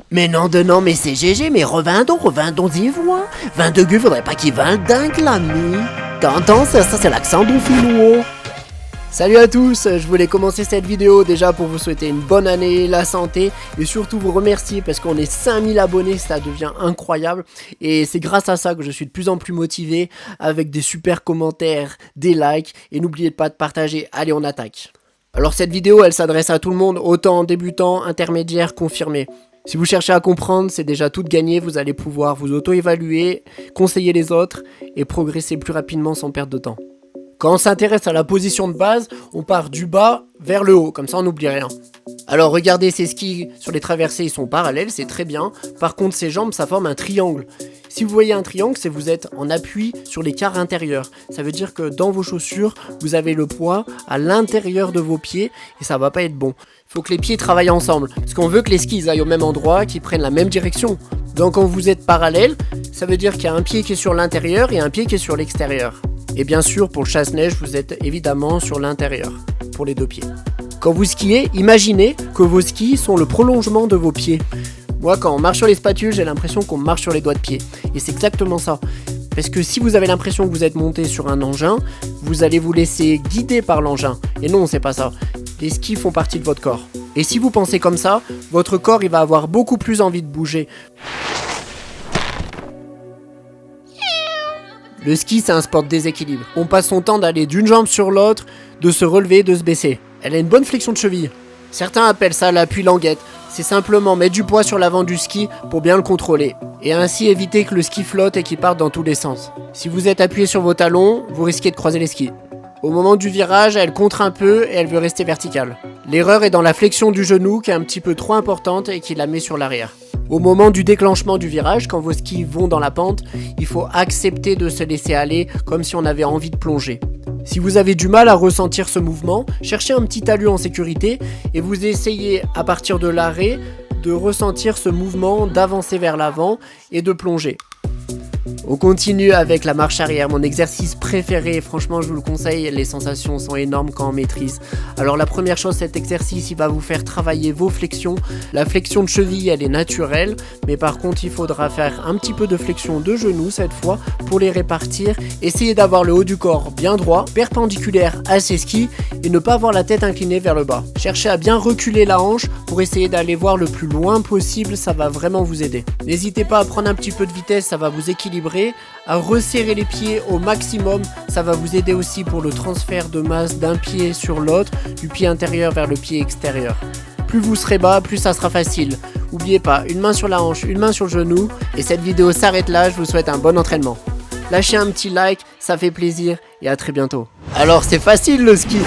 Mais non de non, mais c'est GG, mais revindons y voix. 22 gueux, faudrait pas qu'il vint dingue la nuit. T'entends, ça c'est l'accent dauphinois. Salut à tous, je voulais commencer cette vidéo déjà pour vous souhaiter une bonne année, la santé et surtout vous remercier parce qu'on est 5000 abonnés, ça devient incroyable et c'est grâce à ça que je suis de plus en plus motivé avec des super commentaires, des likes et n'oubliez pas de partager. Allez, on attaque. Alors cette vidéo elle s'adresse à tout le monde, autant débutants, intermédiaires, confirmés. Si vous cherchez à comprendre, c'est déjà tout gagné, vous allez pouvoir vous auto-évaluer, conseiller les autres et progresser plus rapidement sans perdre de temps. Quand on s'intéresse à la position de base, on part du bas vers le haut, comme ça on n'oublie rien. Alors regardez, ces skis sur les traversées, ils sont parallèles, c'est très bien. Par contre, ces jambes, ça forme un triangle. Si vous voyez un triangle, c'est que vous êtes en appui sur les quarts intérieurs. Ça veut dire que dans vos chaussures, vous avez le poids à l'intérieur de vos pieds et ça va pas être bon. Il faut que les pieds travaillent ensemble, parce qu'on veut que les skis aillent au même endroit, qu'ils prennent la même direction. Donc quand vous êtes parallèle, ça veut dire qu'il y a un pied qui est sur l'intérieur et un pied qui est sur l'extérieur. Et bien sûr, pour le chasse-neige, vous êtes évidemment sur l'intérieur, pour les deux pieds. Quand vous skiez, imaginez que vos skis sont le prolongement de vos pieds. Moi, quand on marche sur les spatules, j'ai l'impression qu'on marche sur les doigts de pied. Et c'est exactement ça. Parce que si vous avez l'impression que vous êtes monté sur un engin, vous allez vous laisser guider par l'engin. Et non, c'est pas ça. Les skis font partie de votre corps. Et si vous pensez comme ça, votre corps il va avoir beaucoup plus envie de bouger. Le ski, c'est un sport de déséquilibre. On passe son temps d'aller d'une jambe sur l'autre, de se relever, de se baisser. Elle a une bonne flexion de cheville. Certains appellent ça l'appui languette. C'est simplement mettre du poids sur l'avant du ski pour bien le contrôler. Et ainsi éviter que le ski flotte et qu'il parte dans tous les sens. Si vous êtes appuyé sur vos talons, vous risquez de croiser les skis. Au moment du virage, elle contre un peu et elle veut rester verticale. L'erreur est dans la flexion du genou qui est un petit peu trop importante et qui la met sur l'arrière. Au moment du déclenchement du virage, quand vos skis vont dans la pente, il faut accepter de se laisser aller comme si on avait envie de plonger. Si vous avez du mal à ressentir ce mouvement, cherchez un petit talus en sécurité et vous essayez à partir de l'arrêt de ressentir ce mouvement, d'avancer vers l'avant et de plonger. On continue avec la marche arrière, mon exercice préféré, franchement je vous le conseille, les sensations sont énormes quand on maîtrise. Alors la première chose, cet exercice il va vous faire travailler vos flexions. La flexion de cheville elle est naturelle, mais par contre il faudra faire un petit peu de flexion de genoux cette fois pour les répartir. Essayez d'avoir le haut du corps bien droit, perpendiculaire à ses skis et ne pas avoir la tête inclinée vers le bas. Cherchez à bien reculer la hanche pour essayer d'aller voir le plus loin possible, ça va vraiment vous aider. N'hésitez pas à prendre un petit peu de vitesse, ça va vous équilibrer. À resserrer les pieds au maximum, ça va vous aider aussi pour le transfert de masse d'un pied sur l'autre, du pied intérieur vers le pied extérieur. Plus vous serez bas, plus ça sera facile. N'oubliez pas, une main sur la hanche, une main sur le genou, et cette vidéo s'arrête là, je vous souhaite un bon entraînement. Lâchez un petit like, ça fait plaisir, et à très bientôt. Alors c'est facile le ski!